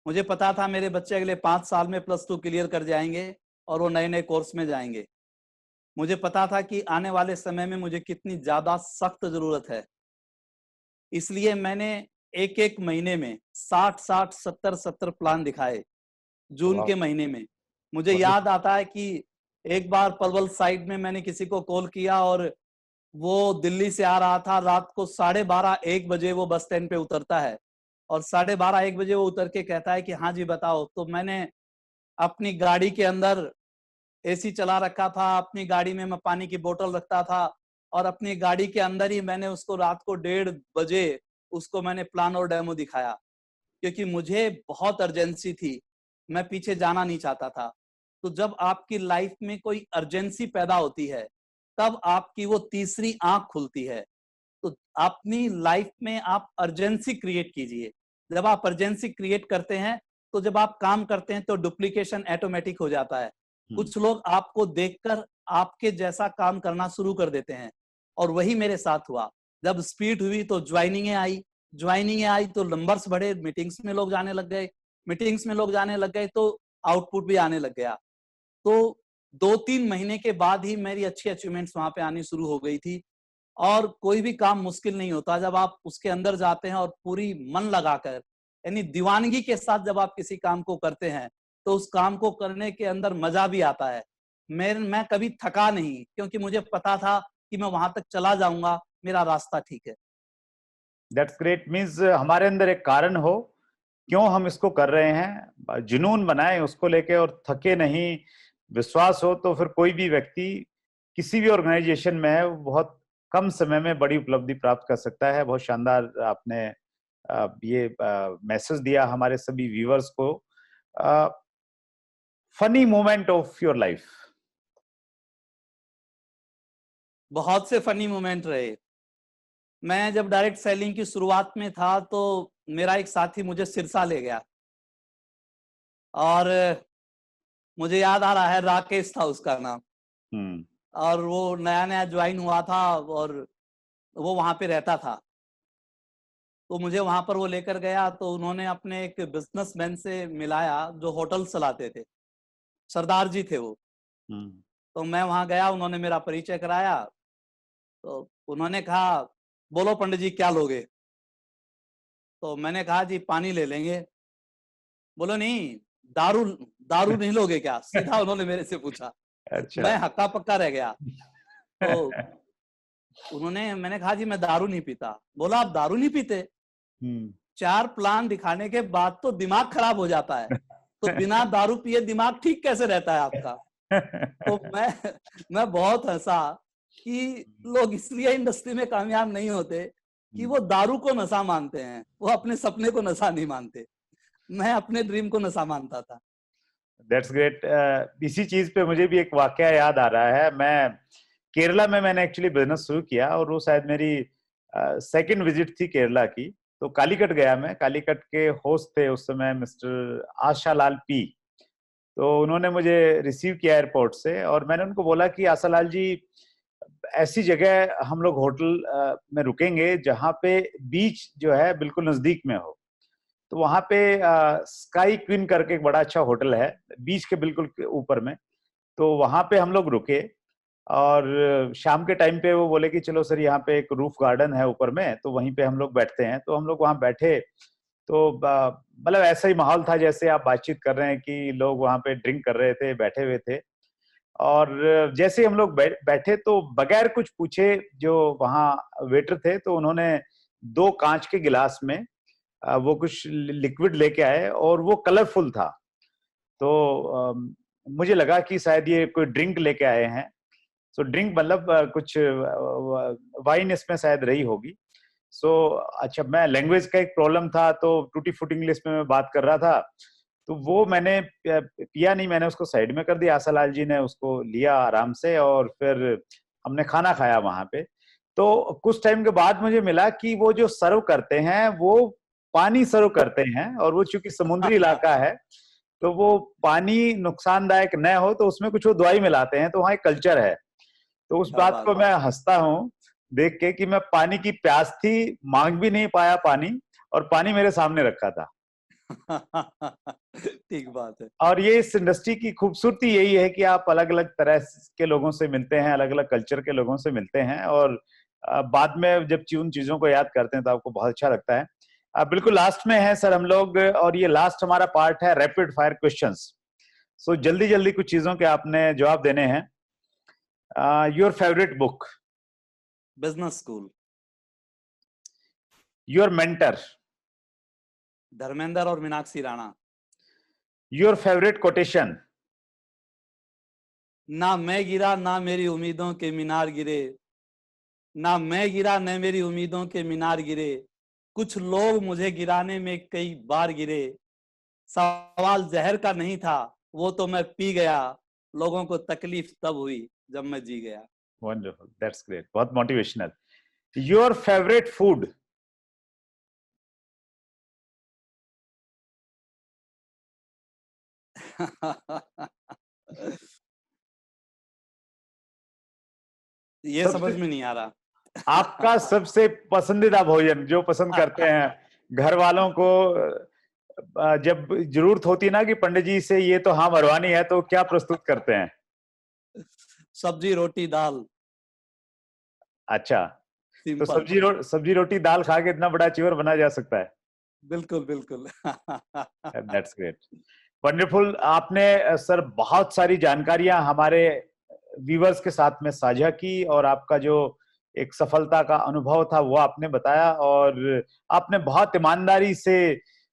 मुझे पता था मेरे बच्चे अगले 5 साल में +2 क्लियर कर जाएंगे और वो नए नए कोर्स में जाएंगे। मुझे पता था कि आने वाले समय में मुझे कितनी ज्यादा सख्त जरूरत है। इसलिए मैंने एक एक महीने में 60-60, 70-70 प्लान दिखाए। जून के महीने में मुझे याद आता है कि एक बार पलवल साइड में मैंने किसी को कॉल किया और वो दिल्ली से आ रहा था। रात को 12:30-1 बजे वो बस स्टैंड पे उतरता है और 12:30-1 बजे वो उतर के कहता है कि हाँ जी बताओ। तो मैंने अपनी गाड़ी के अंदर एसी चला रखा था, अपनी गाड़ी में मैं पानी की बोतल रखता था और अपनी गाड़ी के अंदर ही मैंने उसको रात को 1:30 बजे उसको मैंने प्लान और डेमो दिखाया, क्योंकि मुझे बहुत अर्जेंसी थी, मैं पीछे जाना नहीं चाहता था। तो जब आपकी लाइफ में कोई अर्जेंसी पैदा होती है तब आपकी वो तीसरी आंख खुलती है। तो अपनी लाइफ में आप अर्जेंसी क्रिएट कीजिए। जब आप अर्जेंसी क्रिएट करते हैं तो जब आप काम करते हैं तो डुप्लीकेशन ऑटोमेटिक हो जाता है। कुछ लोग आपको देखकर आपके जैसा काम करना शुरू कर देते हैं और वही मेरे साथ हुआ। जब स्पीड हुई तो ज्वाइनिंग आई तो नंबर्स बढ़े, मीटिंग्स में लोग जाने लग गए, मीटिंग्स में लोग जाने लग गए तो आउटपुट भी आने लग गया। तो 2-3 महीने के बाद ही मेरी अच्छी अचीवमेंट्स वहां पे आनी शुरू हो गई थी। और कोई भी काम मुश्किल नहीं होता जब आप उसके अंदर जाते हैं और पूरी मन लगाकर, यानी दीवानगी के साथ जब आप किसी काम को करते हैं तो उस काम को करने के अंदर मजा भी आता है। मैं कभी थका नहीं, क्योंकि मुझे पता था कि मैं वहां तक चला जाऊंगा, मेरा रास्ता ठीक है। That's great. मीन्स हमारे अंदर एक कारण हो, क्यों हम इसको कर रहे हैं, जुनून बनाए उसको लेके और थके नहीं, विश्वास हो, तो फिर कोई भी व्यक्ति किसी भी ऑर्गेनाइजेशन में है, वो बहुत कम समय में बड़ी उपलब्धि प्राप्त कर सकता है। बहुत शानदार आपने ये मैसेज दिया हमारे सभी व्यूअर्स को। Funny moment of your life. बहुत से फनी मोमेंट रहे। मैं जब डायरेक्ट सेलिंग की शुरुआत में था तो मेरा एक साथी मुझे सिरसा ले गया, और मुझे याद आ रहा है, राकेश था उसका नाम, और वो नया नया ज्वाइन हुआ था और वो वहां पे रहता था। तो मुझे वहां पर वो लेकर गया, तो उन्होंने अपने एक बिजनेसमैन से मिलाया जो होटल चलाते थे, सरदार जी थे वो। तो मैं वहां गया, उन्होंने मेरा परिचय कराया। तो उन्होंने कहा, बोलो पंडित जी क्या लोगे? तो मैंने कहा जी पानी ले लेंगे। बोलो नहीं, दारू दारू नहीं लोगे क्या? सीधा उन्होंने मेरे से पूछा। अच्छा। मैं हक्का पक्का रह गया। तो मैंने कहा जी मैं दारू नहीं पीता। बोला आप दारू नहीं पीते? 4 प्लान दिखाने के बाद तो दिमाग खराब हो जाता है, तो बिना दारू पिए दिमाग ठीक कैसे रहता है आपका? तो मैं बहुत हंसा कि लोग इसलिए इंडस्ट्री में कामयाब नहीं होते कि वो दारू को नशा मानते हैं, वो अपने सपने को नशा नहीं मानते। मैं अपने ड्रीम को नशा मानता था। That's great. इसी चीज पे मुझे भी एक वाकया याद आ रहा है। मैं केरला में मैंने एक्चुअली बिजनेस शुरू किया, और वो शायद मेरी सेकंड विजिट थी केरला की। तो कालीकट गया मैं। कालीकट के होस्ट थे उस समय मिस्टर आशालाल पी। तो उन्होंने मुझे रिसीव किया एयरपोर्ट से, और मैंने उनको बोला कि आशालाल जी, ऐसी जगह हम लोग होटल में रुकेंगे जहां पे बीच जो है बिल्कुल नजदीक में हो। तो वहां पे स्काई क्वीन करके एक बड़ा अच्छा होटल है बीच के बिल्कुल ऊपर में। तो वहां पे हम लोग रुके, और शाम के टाइम पे वो बोले कि चलो सर, यहाँ पे एक रूफ गार्डन है ऊपर में, तो वहीं पे हम लोग बैठते हैं। तो हम लोग वहां बैठे। तो मतलब ऐसा ही माहौल था जैसे आप बातचीत कर रहे हैं, कि लोग वहां पे ड्रिंक कर रहे थे, बैठे हुए थे। और जैसे हम लोग बैठे, तो बगैर कुछ पूछे जो वहाँ वेटर थे, तो उन्होंने 2 कांच के गिलास में वो कुछ लिक्विड लेके आए, और वो कलरफुल था। तो मुझे लगा कि शायद ये कोई ड्रिंक लेके आए हैं। सो ड्रिंक मतलब कुछ वाइन इसमें शायद रही होगी। सो अच्छा, मैं लैंग्वेज का एक प्रॉब्लम था, तो टूटी फूटी इंग्लिश में मैं बात कर रहा था। तो वो मैंने पिया नहीं, मैंने उसको साइड में कर दिया। आशालाल जी ने उसको लिया आराम से, और फिर हमने खाना खाया वहां पे। तो कुछ टाइम के बाद मुझे मिला कि वो जो सर्व करते हैं वो पानी सर्व करते हैं, और वो चूंकि समुद्री इलाका है, तो वो पानी नुकसानदायक न हो तो उसमें कुछ वो दवाई मिलाते हैं। तो वहाँ एक कल्चर है। तो उस क्या बात बात को मैं हंसता हूँ देख के, कि मैं पानी की प्यास थी, मांग भी नहीं पाया पानी, और पानी मेरे सामने रखा था। ठीक बात है। और ये इस इंडस्ट्री की खूबसूरती यही है कि आप अलग अलग तरह के लोगों से मिलते हैं, अलग अलग कल्चर के लोगों से मिलते हैं, और बाद में जब उन चीजों को याद करते हैं तो आपको बहुत अच्छा लगता है। बिल्कुल लास्ट में है सर हम लोग, और ये लास्ट हमारा पार्ट है रैपिड फायर क्वेश्चंस। सो जल्दी जल्दी कुछ चीजों के आपने जवाब देने हैं। Your favourite book? Business school. Your mentor? Dharmendra और Meenakshi Rana. Your favourite quotation? ना मैं गिरा ना मेरी उम्मीदों के मीनार गिरे, ना मैं गिरा न मेरी उम्मीदों के मीनार गिरे, कुछ लोग मुझे गिराने में कई बार गिरे, सवाल जहर का नहीं था वो तो मैं पी गया, लोगों को तकलीफ तब हुई जब मैं जी गया। वंडरफुल, दैट्स ग्रेट, बहुत मोटिवेशनल। Your favourite food? ये समझ में नहीं आ रहा। आपका सबसे पसंदीदा भोजन जो पसंद करते हैं घर वालों को, जब जरूरत होती ना कि पंडित जी से ये तो हाँ मरवानी है, तो क्या प्रस्तुत करते हैं? सब्जी रोटी दाल। अच्छा। तो सिंपल। सब्जी रोटी दाल खा के इतना बड़ा चीवर बना जा सकता है? बिल्कुल बिल्कुल। That's great, wonderful. आपने सर बहुत सारी जानकारियां हमारे व्यूवर्स के साथ में साझा की, और आपका जो एक सफलता का अनुभव था वो आपने बताया, और आपने बहुत ईमानदारी से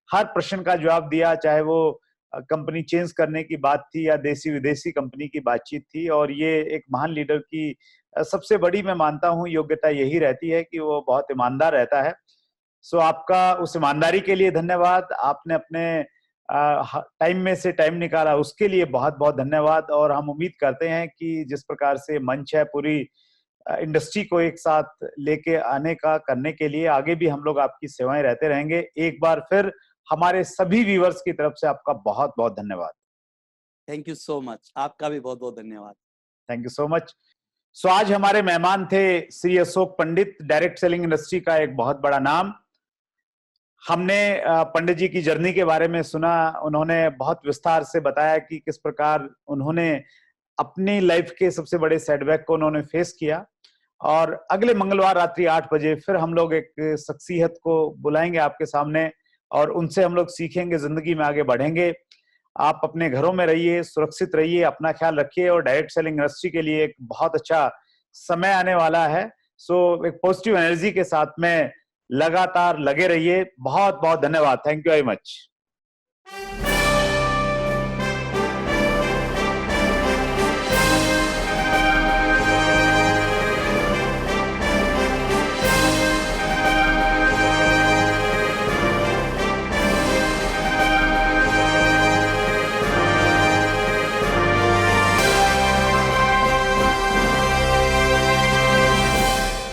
हर प्रश्न का जवाब दिया, चाहे वो कंपनी चेंज करने की बात थी या देसी विदेशी कंपनी की बातचीत थी, और ये एक महान लीडर की सबसे बड़ी मैं मानता हूं योग्यता यही रहती है कि वो बहुत ईमानदार रहता है। सो आपका उस ईमानदारी के लिए धन्यवाद, आपने अपने टाइम में से टाइम निकाला उसके लिए बहुत बहुत धन्यवाद। और हम उम्मीद करते हैं कि जिस प्रकार से मंच है पूरी इंडस्ट्री को एक साथ लेके आने का, करने के लिए आगे भी हम लोग आपकी सेवाएं रहते रहेंगे। एक बार फिर हमारे सभी व्यूअर्स की तरफ से आपका बहुत बहुत धन्यवाद। थैंक यू सो मच, आपका भी बहुत बहुत धन्यवाद। Thank you so much. So आज हमारे मेहमान थे Shri Ashok Pandit, direct selling industry का एक बहुत बड़ा नाम। हमने पंडित जी की जर्नी के बारे में सुना, उन्होंने बहुत विस्तार से बताया कि किस प्रकार उन्होंने अपनी लाइफ के सबसे बड़े सेटबैक को उन्होंने फेस किया। और अगले मंगलवार रात्रि 8 बजे फिर हम लोग एक शख्सियत को बुलाएंगे आपके सामने और उनसे हम लोग सीखेंगे, जिंदगी में आगे बढ़ेंगे। आप अपने घरों में रहिए, सुरक्षित रहिए, अपना ख्याल रखिए, और डायरेक्ट सेलिंग इंडस्ट्री के लिए एक बहुत अच्छा समय आने वाला है। सो एक पॉजिटिव एनर्जी के साथ में लगातार लगे रहिए। बहुत बहुत धन्यवाद। Thank you very much.